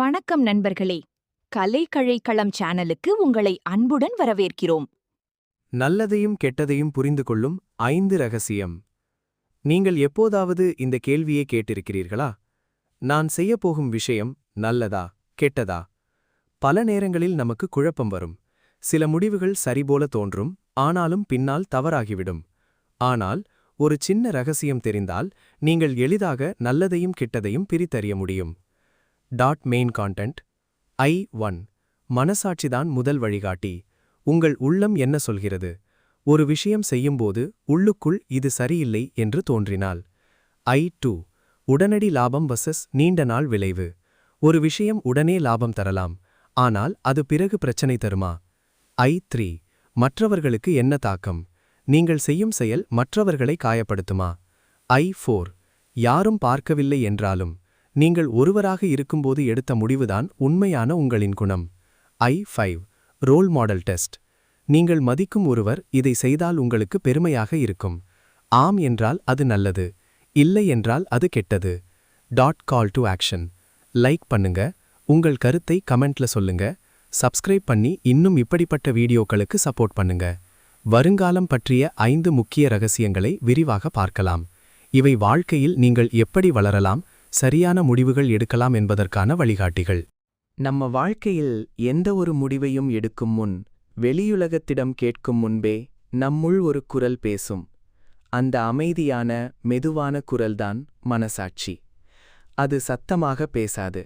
வணக்கம் நண்பர்களே. கலைக்கழைக்களம் சேனலுக்கு உங்களை அன்புடன் வரவேற்கிறோம். நல்லதையும் கெட்டதையும் புரிந்து கொள்ளும் 5 ரகசியம். நீங்கள் எப்போதாவது இந்த கேள்வியை கேட்டிருக்கிறீர்களா? நான் செய்யப்போகும் விஷயம் நல்லதா கெட்டதா? பல நேரங்களில் நமக்கு குழப்பம் வரும். சில முடிவுகள் சரிபோல தோன்றும், ஆனாலும் பின்னால் தவறாகிவிடும். ஆனால் ஒரு சின்ன ரகசியம் தெரிந்தால் நீங்கள் எளிதாக நல்லதையும் கெட்டதையும் பிரித்தறிய முடியும். Main content I1. மனசாட்சிதான் முதல் வழிகாட்டி. உங்கள் உள்ளம் என்ன சொல்கிறது? ஒரு விஷயம் செய்யும்போது உள்ளுக்குள் இது சரியில்லை என்று தோன்றினால். I2. உடனடி லாபம் வர்சஸ் நீண்ட நாள் விளைவு. ஒரு விஷயம் உடனே லாபம் தரலாம், ஆனால் அது பிறகு பிரச்சனை தருமா? I3. மற்றவர்களுக்கு என்ன தாக்கம்? நீங்கள் செய்யும் செயல் மற்றவர்களை காயப்படுத்துமா? I4. யாரும் பார்க்கவில்லை என்றாலும் நீங்கள் ஒருவராக இருக்கும்போது எடுத்த முடிவுதான் உண்மையான உங்களின் குணம். I5. Role model test. நீங்கள் மதிக்கும் ஒருவர் இதை செய்தால் உங்களுக்கு பெருமையாக இருக்கும். ஆம் என்றால் அது நல்லது, இல்லை என்றால் அது கெட்டது. Call to action. லைக் பண்ணுங்க, உங்கள் கருத்தை கமெண்ட்ல சொல்லுங்க, சப்ஸ்கிரைப் பண்ணி இன்னும் இப்படிப்பட்ட வீடியோக்களுக்கு சப்போர்ட் பண்ணுங்க. வருங்காலம் பற்றிய 5 முக்கிய ரகசியங்களை விரிவாக பார்க்கலாம். இவை வாழ்க்கையில் நீங்கள் எப்படி வளரலாம், சரியான முடிவுகள் எடுக்கலாம் என்பதற்கான வழிகாட்டிகள். நம்ம வாழ்க்கையில் எந்த ஒரு முடிவையும் எடுக்கும் முன் வெளியுலகத்திடம் கேட்கும் முன்பே நம்முள் ஒரு குரல் பேசும். அந்த அமைதியான மெதுவான குரல்தான் மனசாட்சி. அது சத்தமாக பேசாது,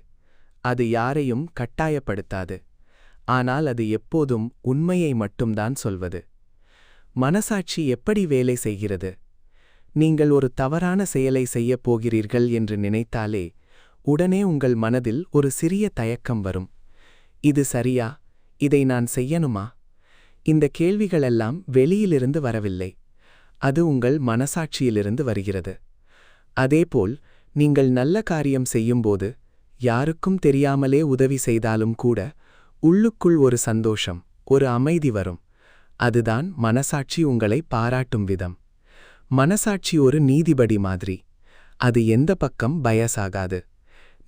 அது யாரையும் கட்டாயப்படுத்தாது. ஆனால் அது எப்போதும் உண்மையை மட்டும்தான் சொல்வது. மனசாட்சி எப்படி வேலை செய்கிறது? நீங்கள் ஒரு தவறான செயலை செய்யப் போகிறீர்கள் என்று நினைத்தாலே உடனே உங்கள் மனதில் ஒரு சிறிய தயக்கம் வரும். இது சரியா? இதை நான் செய்யணுமா? இந்த கேள்விகளெல்லாம் வெளியிலிருந்து வரவில்லை, அது உங்கள் மனசாட்சியிலிருந்து வருகிறது. அதேபோல் நீங்கள் நல்ல காரியம் செய்யும்போது, யாருக்கும் தெரியாமலே உதவி செய்தாலும் கூட உள்ளுக்குள் ஒரு சந்தோஷம், ஒரு அமைதி வரும். அதுதான் மனசாட்சி உங்களை பாராட்டும் விதம். மனசாட்சி ஒரு நீதிபதி மாதிரி. அது எந்த பக்கம் பயஸ் ஆகாது.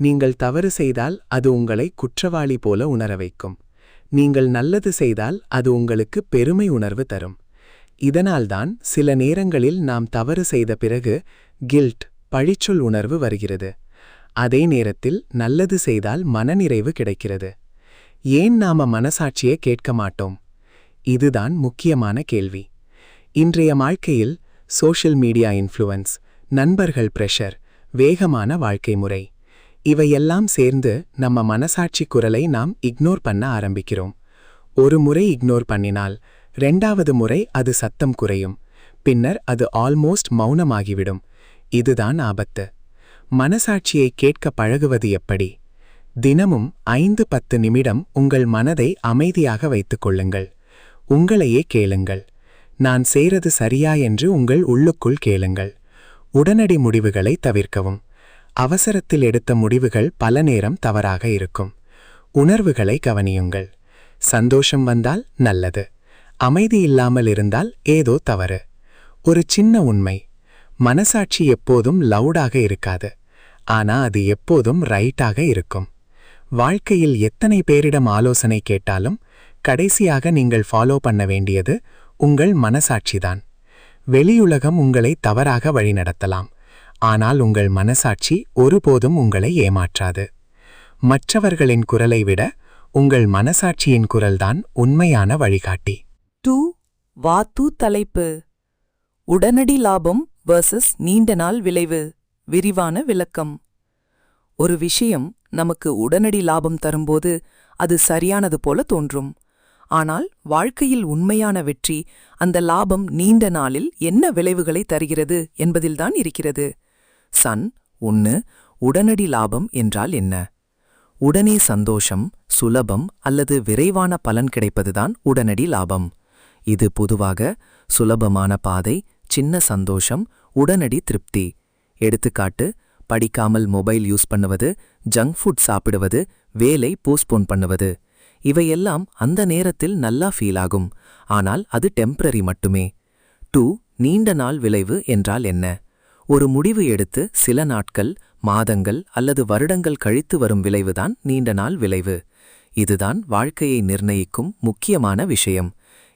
நீங்கள் தவறு செய்தால் அது உங்களை குற்றவாளி போல உணர வைக்கும். நீங்கள் நல்லது செய்தால் அது உங்களுக்கு பெருமை உணர்வு தரும். இதனால்தான் சில நேரங்களில் நாம் தவறு செய்த பிறகு கில்ட், பழிச்சொல் உணர்வு வருகிறது. அதே நேரத்தில் நல்லது செய்தால் மனநிறைவு கிடைக்கிறது. ஏன் நாம மனசாட்சியை கேட்க மாட்டோம்? இதுதான் முக்கியமான கேள்வி. இன்றைய வாழ்க்கையில் சோஷியல் மீடியா இன்ஃப்ளூயன்ஸ், நண்பர்கள் பிரஷர், வேகமான வாழ்க்கை முறை, இவையெல்லாம் சேர்ந்து நம்ம மனசாட்சி குரலை நாம் இக்னோர் பண்ண ஆரம்பிக்கிறோம். ஒரு முறை இக்னோர் பண்ணினால் 2வது முறை அது சத்தம் குறையும், பின்னர் அது ஆல்மோஸ்ட் மௌனமாகிவிடும். இதுதான் ஆபத்து. மனசாட்சியை கேட்க பழகுவது எப்படி? தினமும் 5-10 நிமிடம் உங்கள் மனதை அமைதியாக வைத்துக் கொள்ளுங்கள். உங்களையே கேளுங்கள். நான் செய்றது சரியா என்று உங்கள் உள்ளுக்குள் கேளுங்கள். உடனடி முடிவுகளை தவிர்க்கவும். அவசரத்தில் எடுத்த முடிவுகள் பல நேரம் தவறாக இருக்கும். உணர்வுகளை கவனியுங்கள். சந்தோஷம் வந்தால் நல்லது, அமைதி இல்லாமல் இருந்தால் ஏதோ தவறு. ஒரு சின்ன உண்மை, மனசாட்சி எப்போதும் லவுடாக இருக்காது, ஆனா அது எப்போதும் ரைட்டாக இருக்கும். வாழ்க்கையில் எத்தனை பேரிடம் ஆலோசனை கேட்டாலும் கடைசியாக நீங்கள் ஃபாலோ பண்ண வேண்டியது உங்கள் மனசாட்சிதான். வெளியுலகம் உங்களை தவறாக வழிநடத்தலாம், ஆனால் உங்கள் மனசாட்சி ஒருபோதும் உங்களை ஏமாற்றாது. மற்றவர்களின் குரலை விட உங்கள் மனசாட்சியின் குரல்தான் உண்மையான வழிகாட்டி. வாத்து தலைப்பு: உடனடி லாபம் வர்சஸ் நீண்ட நாள் விளைவு. விரிவான விளக்கம். ஒரு விஷயம் நமக்கு உடனடி லாபம் தரும்போது அது சரியானது போல தோன்றும். ஆனால் வாழ்க்கையில் உண்மையான வெற்றி அந்த லாபம் நீண்ட நாளில் என்ன விளைவுகளை தருகிறது என்பதில்தான் இருக்கிறது. 1. உடனடி லாபம் என்றால் என்ன? உடனே சந்தோஷம், சுலபம் அல்லது விரைவான பலன் கிடைப்பதுதான் உடனடி லாபம். இது பொதுவாக சுலபமான பாதை, சின்ன சந்தோஷம், உடனடி திருப்தி. எடுத்துக்காட்டு: படிக்காமல் மொபைல் யூஸ் பண்ணுவது, ஜங்க் ஃபுட் சாப்பிடுவது, வேலை போஸ்ட்போன் பண்ணுவது. இவையெல்லாம் அந்த நேரத்தில் நல்லா ஃபீல் ஆகும், ஆனால் அது டெம்பரரி மட்டுமே. 2. நீண்ட நாள் விளைவு என்றால் என்ன? ஒரு முடிவு எடுத்து சில நாட்கள், மாதங்கள் அல்லது வருடங்கள் கழித்து வரும் விளைவுதான் நீண்ட நாள் விளைவு. இதுதான் வாழ்க்கையை நிர்ணயிக்கும் முக்கியமான விஷயம்.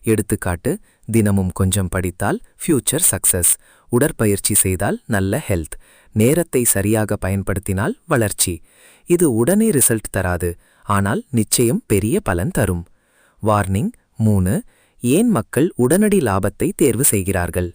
எடுத்துக்காட்டு, தினமும் கொஞ்சம் படித்தால் ஃபியூச்சர் சக்சஸ், உடற்பயிற்சி செய்தால் நல்ல ஹெல்த், நேரத்தை சரியாக பயன்படுத்தினால் வளர்ச்சி. இது உடனே ரிசல்ட் தராது, ஆனால் நிச்சயம் பெரிய பலன் தரும். வார்னிங் 3. ஏன் மக்கள் உடனடி லாபத்தை தேர்வு செய்கிறார்கள்?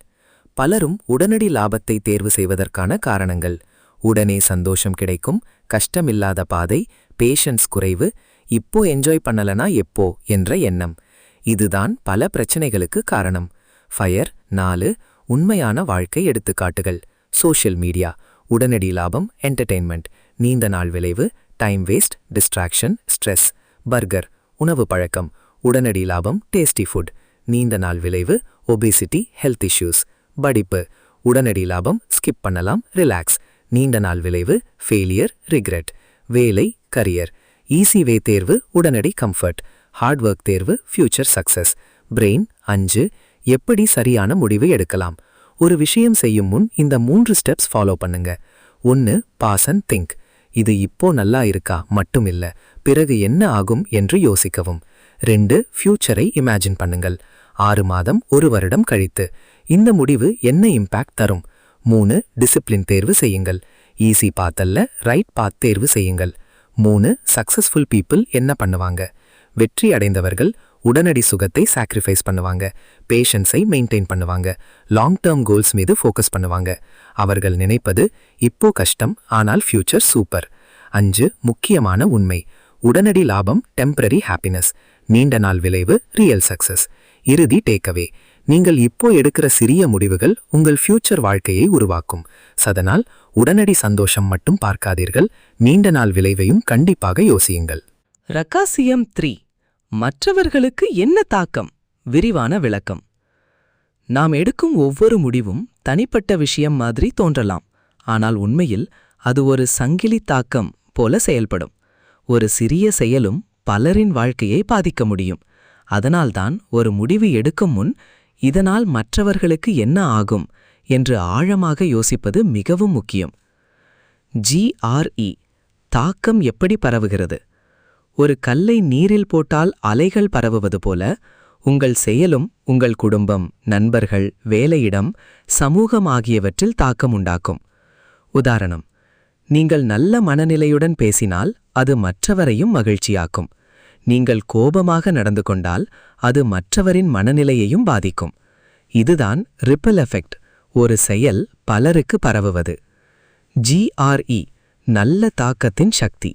பலரும் உடனடி லாபத்தை தேர்வு செய்வதற்கான காரணங்கள்: உடனே சந்தோஷம் கிடைக்கும், கஷ்டமில்லாத பாதை, பேஷன்ஸ் குறைவு, இப்போ என்ஜாய் பண்ணலனா எப்போ என்ற எண்ணம். இதுதான் பல பிரச்சனைகளுக்கு காரணம். ஃபயர் 4. உண்மையான வாழ்க்கை எடுத்துக்காட்டுகள். சோஷியல் மீடியா, உடனடி லாபம், என்டர்டெயின்மெண்ட், நீண்ட நாள் விளைவு, time waste, distraction, stress. Burger, உணவு பழக்கம், உடனடி லாபம், டேஸ்டி ஃபுட், நீண்ட நாள் விளைவு, ஒபேசிட்டி, ஹெல்த் இஷ்யூஸ். படிப்பு, உடனடி லாபம், ஸ்கிப் பண்ணலாம், ரிலாக்ஸ், நீண்ட நாள் விளைவு, ஃபெயிலியர், ரிக்ரெட். வேலை, கரியர், ஈஸி வே தேர்வு, உடனடி கம்ஃபர்ட், ஹார்ட் ஒர்க் தேர்வு, ஃபியூச்சர் சக்சஸ். பிரெயின் 5. எப்படி சரியான முடிவு எடுக்கலாம்? ஒரு விஷயம் செய்யும் முன் இந்த 3 ஸ்டெப்ஸ் ஃபாலோ பண்ணுங்க. 1. Pause and think. இது இப்போ நல்லா இருக்கா மட்டும் இல்ல, பிறகு என்ன ஆகும் என்று யோசிக்கவும். 2. ஃபியூச்சரை இமேஜின் பண்ணுங்கள். 6 மாதம், 1 வருடம் கழித்து இந்த முடிவு என்ன இம்பாக்ட் தரும்? 3. டிசிப்ளின் தேர்வு செய்யுங்கள். ஈஸி பாத் அல்ல, ரைட் பாத் தேர்வு செய்யுங்கள். 3. சக்சஸ்ஃபுல் பீப்புள் என்ன பண்ணுவாங்க? வெற்றி அடைந்தவர்கள் உடனடி சுகத்தை சாக்ரிஃபைஸ் பண்ணுவாங்க, பேஷன்ஸை மெயின்டைன் பண்ணுவாங்க, லாங் டேர்ம் கோல்ஸ் மீது ஃபோக்கஸ் பண்ணுவாங்க. அவர்கள் நினைப்பது இப்போ கஷ்டம், ஆனால் ஃபியூச்சர் சூப்பர். 5. முக்கியமான உண்மை. உடனடி லாபம் டெம்பரரி ஹாப்பினஸ், நீண்ட நாள் விளைவு ரியல் சக்சஸ். இறுதி டேக்அவே: நீங்கள் இப்போ எடுக்கிற சிறிய முடிவுகள் உங்கள் ஃபியூச்சர் வாழ்க்கையை உருவாக்கும். அதனால் உடனடி சந்தோஷம் மட்டும் பார்க்காதீர்கள், நீண்ட நாள் விளைவையும் கண்டிப்பாக யோசியுங்கள். ரகசியம் 3. மற்றவர்களுக்கு என்ன தாக்கம்? விரிவான விளக்கம். நாம் எடுக்கும் ஒவ்வொரு முடிவும் தனிப்பட்ட விஷயம் மாதிரி தோன்றலாம், ஆனால் உண்மையில் அது ஒரு சங்கிலி தாக்கம் போல செயல்படும். ஒரு சிறிய செயலும் பலரின் வாழ்க்கையை பாதிக்க முடியும். அதனால்தான் ஒரு முடிவு எடுக்கும் முன் இதனால் மற்றவர்களுக்கு என்ன ஆகும் என்று ஆழமாக யோசிப்பது மிகவும் முக்கியம். GRE தாக்கம் எப்படி பரவுகிறது? ஒரு கல்லை நீரில் போட்டால் அலைகள் பரவுவது போல உங்கள் செயலும் உங்கள் குடும்பம், நண்பர்கள், வேலையிடம், சமூகம் ஆகியவற்றில் தாக்கம் உண்டாக்கும். உதாரணம்: நீங்கள் நல்ல மனநிலையுடன் பேசினால் அது மற்றவரையும் மகிழ்ச்சியாக்கும். நீங்கள் கோபமாக நடந்து கொண்டால் அது மற்றவரின் மனநிலையையும் பாதிக்கும். இதுதான் ரிப்பிள் எஃபெக்ட், ஒரு செயல் பலருக்கு பரவுவது. GRE நல்ல தாக்கத்தின் சக்தி.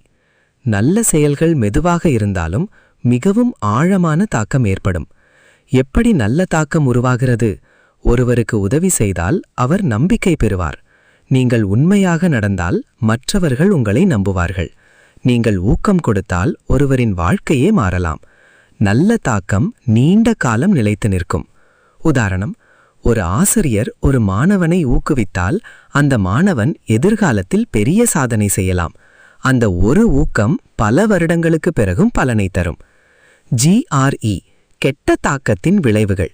நல்ல செயல்கள் மெதுவாக இருந்தாலும் மிகவும் ஆழமான தாக்கம் ஏற்படும். எப்படி நல்ல தாக்கம் உருவாகிறது? ஒருவருக்கு உதவி செய்தால் அவர் நம்பிக்கை பெறுவார். நீங்கள் உண்மையாக நடந்தால் மற்றவர்கள் உங்களை நம்புவார்கள். நீங்கள் ஊக்கம் கொடுத்தால் ஒருவரின் வாழ்க்கையே மாறலாம். நல்ல தாக்கம் நீண்ட காலம் நிலைத்து நிற்கும். உதாரணம்: ஒரு ஆசிரியர் ஒரு மாணவனை ஊக்குவித்தால் அந்த மாணவன் எதிர்காலத்தில் பெரிய சாதனை செய்யலாம். அந்த ஒரு ஊக்கம் பல வருடங்களுக்கு பிறகும் பலனை தரும். GRE கெட்ட தாக்கத்தின் விளைவுகள்.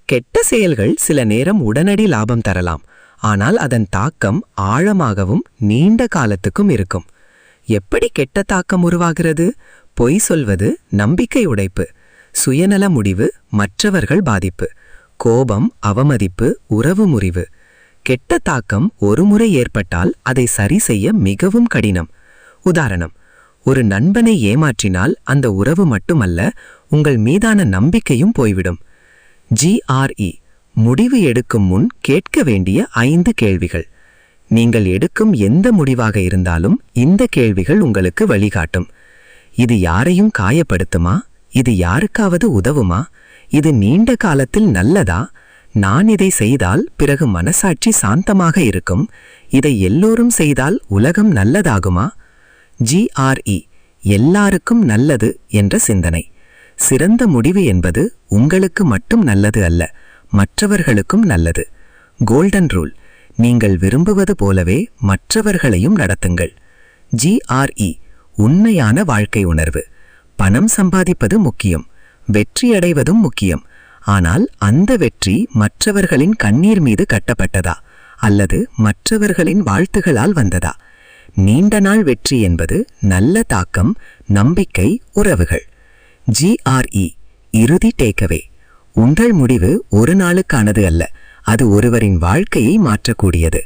கெட்ட செயல்கள் சில நேரம் உடனடி லாபம் தரலாம், ஆனால் அதன் தாக்கம் ஆழமாகவும் நீண்ட காலத்துக்கும் இருக்கும். எப்படி கெட்ட தாக்கம் உருவாகிறது? பொய் சொல்வது, நம்பிக்கை உடைப்பு, சுயநல முடிவு, மற்றவர்கள் பாதிப்பு, கோபம், அவமதிப்பு, உறவு முறிவு. கெட்ட தாக்கம் ஒருமுறை ஏற்பட்டால் அதை சரி செய்ய மிகவும் கடினம். உதாரணம்: ஒரு நண்பனை ஏமாற்றினால் அந்த உறவு மட்டுமல்ல, உங்கள் மீதான நம்பிக்கையும் போய்விடும். GRE முடிவு எடுக்கும் முன் கேட்க வேண்டிய 5 கேள்விகள். நீங்கள் எடுக்கும் எந்த முடிவாக இருந்தாலும் இந்த கேள்விகள் உங்களுக்கு வழிகாட்டும். இது யாரையும் காயப்படுத்துமா? இது யாருக்காவது உதவுமா? இது நீண்ட காலத்தில் நல்லதா? நான் இதை செய்தால் பிறகு மனசாட்சி சாந்தமாக இருக்கும். இதை எல்லோரும் செய்தால் உலகம் நல்லதாகுமா? GRE எல்லாருக்கும் நல்லது என்ற சிந்தனை. சிறந்த முடிவு என்பது உங்களுக்கு மட்டும் நல்லது அல்ல, மற்றவர்களுக்கும் நல்லது. கோல்டன் ரூல்: நீங்கள் விரும்புவது போலவே மற்றவர்களையும் நடத்துங்கள். GRE உண்மையான வாழ்க்கை உணர்வு. பணம் சம்பாதிப்பது முக்கியம், வெற்றியடைவதும் முக்கியம். ஆனால் அந்த வெற்றி மற்றவர்களின் கண்ணீர் மீது கட்டப்பட்டதா அல்லது மற்றவர்களின் வாழ்த்துகளால் வந்ததா? நீண்ட நாள் வெற்றி என்பது நல்ல தாக்கம், நம்பிக்கை, உறவுகள். GRE இறுதி டேக்அவே. உங்கள் முடிவு ஒரு நாளுக்கானது அல்ல, அது ஒருவரின் வாழ்க்கையை மாற்றக்கூடியது.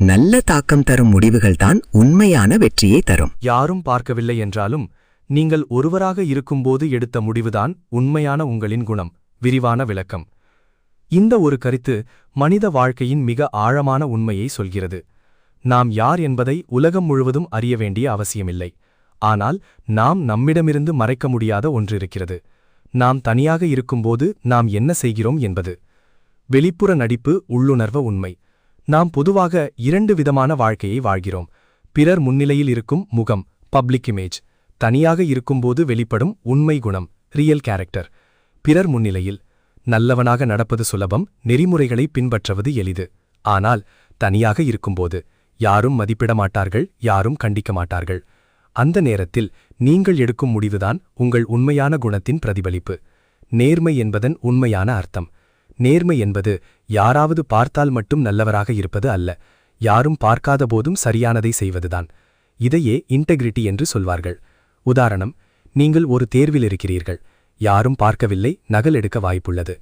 நல்ல தாக்கம் தரும் முடிவுகள்தான் உண்மையான வெற்றியை தரும். யாரும் பார்க்கவில்லை என்றாலும் நீங்கள் ஒருவராக இருக்கும்போது எடுத்த முடிவுதான் உண்மையான உங்களின் குணம். விரிவான விளக்கம். இந்த ஒரு கருத்து மனித வாழ்க்கையின் மிக ஆழமான உண்மையை சொல்கிறது. நாம் யார் என்பதை உலகம் முழுவதும் அறிய வேண்டிய அவசியமில்லை. ஆனால் நாம் நம்மிடமிருந்து மறைக்க முடியாத ஒன்று இருக்கிறது. நாம் தனியாக இருக்கும்போது நாம் என்ன செய்கிறோம் என்பது. வெளிப்புற நடிப்பு, உள்ளுணர்வு, உண்மை. நாம் பொதுவாக 2 விதமான வாழ்க்கையை வாழ்கிறோம். பிறர் முன்னிலையில் இருக்கும் முகம், பப்ளிக் இமேஜ். தனியாக இருக்கும்போது வெளிப்படும் உண்மை குணம், ரியல் கேரக்டர். பிறர் முன்னிலையில் நல்லவனாக நடப்பது சுலபம், நெறிமுறைகளை பின்பற்றுவது எளிது. ஆனால் தனியாக இருக்கும்போது யாரும் மதிப்பிட மாட்டார்கள், யாரும் கண்டிக்க மாட்டார்கள். அந்த நேரத்தில் நீங்கள் எடுக்கும் முடிவுதான் உங்கள் உண்மையான குணத்தின் பிரதிபலிப்பு. நேர்மை என்பதன் உண்மையான அர்த்தம். நேர்மை என்பது யாராவது பார்த்தால் மட்டும் நல்லவராக இருப்பது அல்ல, யாரும் பார்க்காத போதும் சரியானதை செய்வதுதான். இதையே இன்டெகிரிட்டி என்று சொல்வார்கள். உதாரணம், நீங்கள் ஒரு தேர்வில் இருக்கிறீர்கள். யாரும் பார்க்கவில்லை, நகல் எடுக்க வாய்ப்புள்ளது.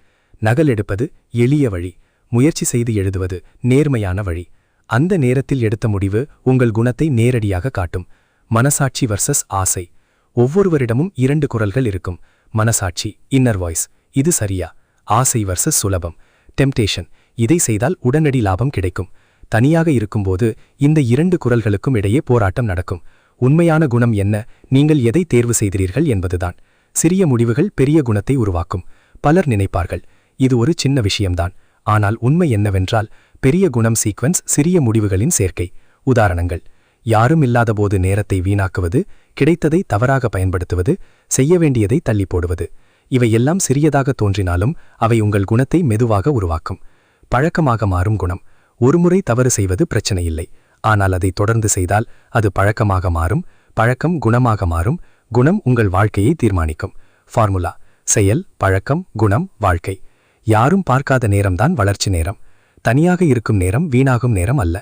நகல் எடுப்பது எளிய வழி, முயற்சி செய்து எழுதுவது நேர்மையான வழி. அந்த நேரத்தில் எடுத்த முடிவு உங்கள் குணத்தை நேரடியாக காட்டும். மனசாட்சி வர்சஸ் ஆசை. ஒவ்வொருவரிடமும் 2 குரல்கள் இருக்கும். மனசாட்சி, இன்னர் வாய்ஸ், இது சரியா. ஆசை வர்சஸ் சுலபம், டெம்டேஷன், இதை செய்தால் உடனடி லாபம் கிடைக்கும். தனியாக இருக்கும்போது இந்த 2 குரல்களுக்கும் இடையே போராட்டம் நடக்கும். உண்மையான குணம் என்ன, நீங்கள் எதை தேர்வு செய்கிறீர்கள் என்பதுதான். சிறிய முடிவுகள் பெரிய குணத்தை உருவாக்கும். பலர் நினைப்பார்கள், இது ஒரு சின்ன விஷயம்தான். ஆனால் உண்மை என்னவென்றால், பெரிய குணம் சீக்வென்ஸ் சிறிய முடிவுகளின் சேர்க்கை. உதாரணங்கள்: யாரும் இல்லாதபோது நேரத்தை வீணாக்குவது, கிடைத்ததை தவறாக பயன்படுத்துவது, செய்ய வேண்டியதை தள்ளி போடுவது. இவையெல்லாம் சிறியதாக தோன்றினாலும் அவை உங்கள் குணத்தை மெதுவாக உருவாக்கும். பழக்கமாக மாறும் குணம். ஒருமுறை தவறு செய்வது பிரச்சனையில்லை, ஆனால் அதை தொடர்ந்து செய்தால் அது பழக்கமாக மாறும். பழக்கம் குணமாக மாறும். குணம் உங்கள் வாழ்க்கையை தீர்மானிக்கும். ஃபார்முலா: செயல், பழக்கம், குணம், வாழ்க்கை. யாரும் பார்க்காத நேரம்தான் வளர்ச்சி நேரம். தனியாக இருக்கும் நேரம் வீணாகும் நேரம் அல்ல,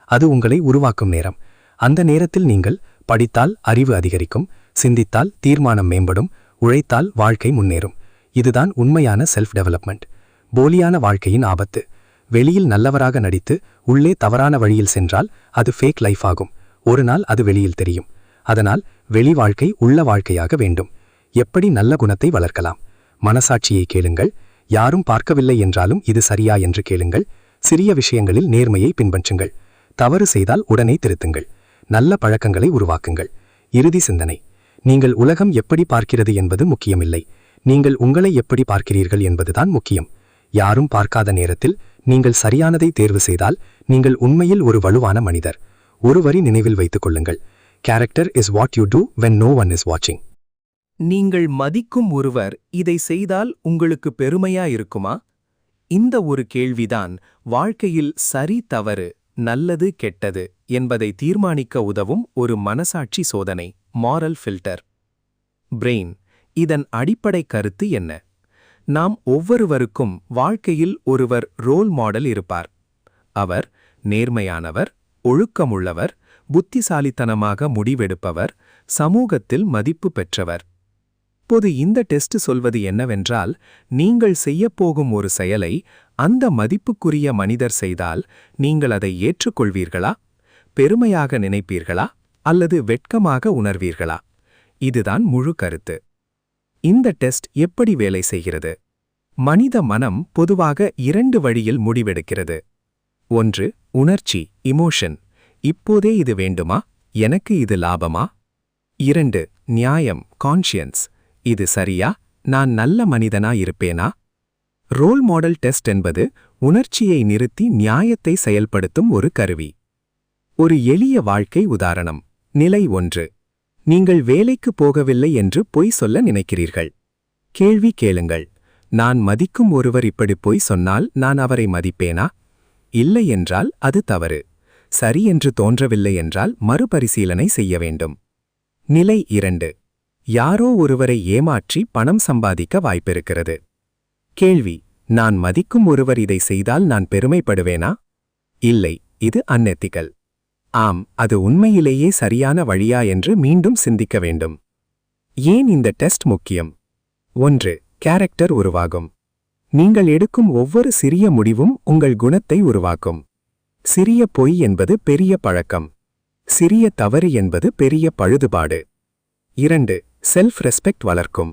அது உங்களை உருவாக்கும் நேரம். அந்த நேரத்தில் நீங்கள் படித்தால் அறிவு அதிகரிக்கும், சிந்தித்தால் தீர்மானம் மேம்படும், உழைத்தால் வாழ்க்கை முன்னேறும். இதுதான் உண்மையான செல்ஃப் டெவலப்மெண்ட். போலியான வாழ்க்கையின் ஆபத்து. வெளியில் நல்லவராக நடித்து உள்ளே தவறான வழியில் சென்றால் அது ஃபேக் லைஃப் ஆகும். ஒரு நாள் அது வெளியில் தெரியும். அதனால் வெளி வாழ்க்கை உள்ள வாழ்க்கையாக வேண்டும். எப்படி நல்ல குணத்தை வளர்க்கலாம்? மனசாட்சியை கேளுங்கள். யாரும் பார்க்கவில்லை என்றாலும் இது சரியா என்று கேளுங்கள். சிறிய விஷயங்களில் நேர்மையை பின்பற்றுங்கள். தவறு செய்தால் உடனே திருத்துங்கள். நல்ல பழக்கங்களை உருவாக்குங்கள். இறுதி சிந்தனை: நீங்கள் உலகம் எப்படி பார்க்கிறது என்பது முக்கியமில்லை, நீங்கள் உங்களை எப்படி பார்க்கிறீர்கள் என்பதுதான் முக்கியம். யாரும் பார்க்காத நேரத்தில் நீங்கள் சரியானதை தேர்வு செய்தால் நீங்கள் உண்மையில் ஒரு வலுவான மனிதர். ஒரு வரி நினைவில் வைத்துக் கொள்ளுங்கள்: character is what you do when no one is வாட்சிங். நீங்கள் மதிக்கும் ஒருவர் இதை செய்தால் உங்களுக்கு பெருமையா இருக்குமா? இந்த ஒரு கேள்விதான் வாழ்க்கையில் சரி தவறு, நல்லது கெட்டது என்பதை தீர்மானிக்க உதவும் ஒரு மனசாட்சி சோதனை, மாரல் ஃபில்டர். பிரெயின். இதன் அடிப்படை கருத்து என்ன? நாம் ஒவ்வொருவருக்கும் வாழ்க்கையில் ஒருவர் ரோல் மாடல் இருப்பார். அவர் நேர்மையானவர், ஒழுக்கமுள்ளவர், புத்திசாலித்தனமாக முடிவெடுப்பவர், சமூகத்தில் மதிப்பு பெற்றவர். இப்போது இந்த டெஸ்ட் சொல்வது என்னவென்றால், நீங்கள் செய்யப்போகும் ஒரு செயலை அந்த மதிப்புக்குரிய மனிதர் செய்தால் நீங்கள் அதை ஏற்றுக்கொள்வீர்களா, பெருமையாக நினைப்பீர்களா அல்லது வெட்கமாக உணர்வீர்களா? இதுதான் முழு கருத்து. இந்த டெஸ்ட் எப்படி வேலை செய்கிறது? மனித மனம் பொதுவாக 2 வழியில் முடிவெடுக்கிறது. 1. உணர்ச்சி, இமோஷன். இப்போதே இது வேண்டுமா, எனக்கு இது லாபமா? 2. நியாயம், கான்ஷியன்ஸ். இது சரியா, நான் நல்ல மனிதனா இருப்பேனா? ரோல் மாடல் டெஸ்ட் என்பது உணர்ச்சியை நிறுத்தி நியாயத்தை செயல்படுத்தும் ஒரு கருவி. ஒரு எளிய வாழ்க்கை உதாரணம். நிலை 1. நீங்கள் வேலைக்கு போகவில்லை என்று பொய் சொல்ல நினைக்கிறீர்கள். கேள்வி கேளுங்கள்: நான் மதிக்கும் ஒருவர் இப்படி பொய் சொன்னால் நான் அவரை மதிப்பேனா? இல்லை என்றால் அது தவறு. சரி என்று தோன்றவில்லை என்றால் மறுபரிசீலனை செய்ய வேண்டும். நிலை 2. யாரோ ஒருவரை ஏமாற்றி பணம் சம்பாதிக்க வாய்ப்பிருக்கிறது. கேள்வி: நான் மதிக்கும் ஒருவர் இதை செய்தால் நான் பெருமைப்படுவேனா? இல்லை, இது அன்எத்திக்கல். ஆம், அது உண்மையிலேயே சரியான வழியா என்று மீண்டும் சிந்திக்க வேண்டும். ஏன் இந்த டெஸ்ட் முக்கியம்? 1. கேரக்டர் உருவாகும். நீங்கள் எடுக்கும் ஒவ்வொரு சிறிய முடிவும் உங்கள் குணத்தை உருவாக்கும். சிறிய பொய் என்பது பெரிய பழக்கம். சிறிய தவறு என்பது பெரிய பழுதுபாடு. 2. செல்ஃப் ரெஸ்பெக்ட் வளர்க்கும்.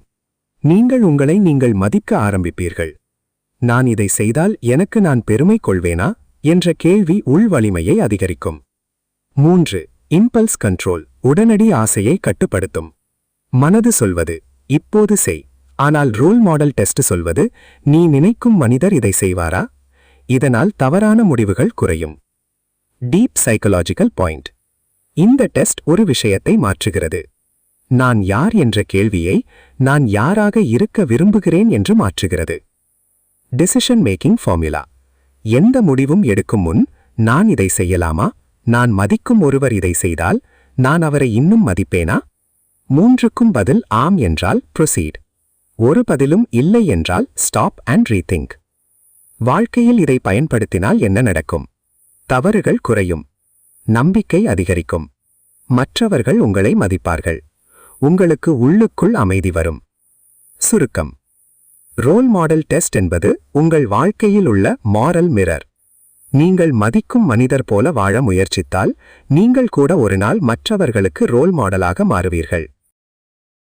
நீங்கள் உங்களை நீங்கள் மதிக்க ஆரம்பிப்பீர்கள். நான் இதை செய்தால் எனக்கு நான் பெருமை கொள்வேனா என்ற கேள்வி உள் வலிமையை அதிகரிக்கும். 3. Impulse control. உடனடி ஆசையை கட்டுப்படுத்தும். மனது சொல்வது இப்போது செய், ஆனால் ரோல் மாடல் டெஸ்ட் சொல்வது நீ நினைக்கும் மனிதர் இதை செய்வாரா? இதனால் தவறான முடிவுகள் குறையும். Deep psychological point. இந்த டெஸ்ட் ஒரு விஷயத்தை மாற்றுகிறது. நான் யார் என்ற கேள்வியை நான் யாராக இருக்க விரும்புகிறேன் என்று மாற்றுகிறது. Decision making formula. எந்த முடிவும் எடுக்கும் முன் நான் இதை செய்யலாமா, நான் மதிக்கும் ஒருவர் இதை செய்தால் நான் அவரை இன்னும் மதிப்பேனா? 3க்கும் பதில் ஆம் என்றால் ப்ரொசீட். ஒரு பதிலும் இல்லை என்றால் ஸ்டாப் அண்ட் ரீதிங்க். வாழ்க்கையில் இதை பயன்படுத்தினால் என்ன நடக்கும்? தவறுகள் குறையும். நம்பிக்கை அதிகரிக்கும். மற்றவர்கள் உங்களை மதிப்பார்கள். உங்களுக்கு உள்ளுக்குள் அமைதி வரும். சுருக்கம். ரோல் மாடல் டெஸ்ட் என்பது உங்கள் வாழ்க்கையில் உள்ள மாரல் மிரர். நீங்கள் மதிக்கும் மனிதர் போல வாழ முயற்சித்தால் நீங்கள் கூட ஒரு நாள் மற்றவர்களுக்கு ரோல் மாடலாக மாறுவீர்கள்.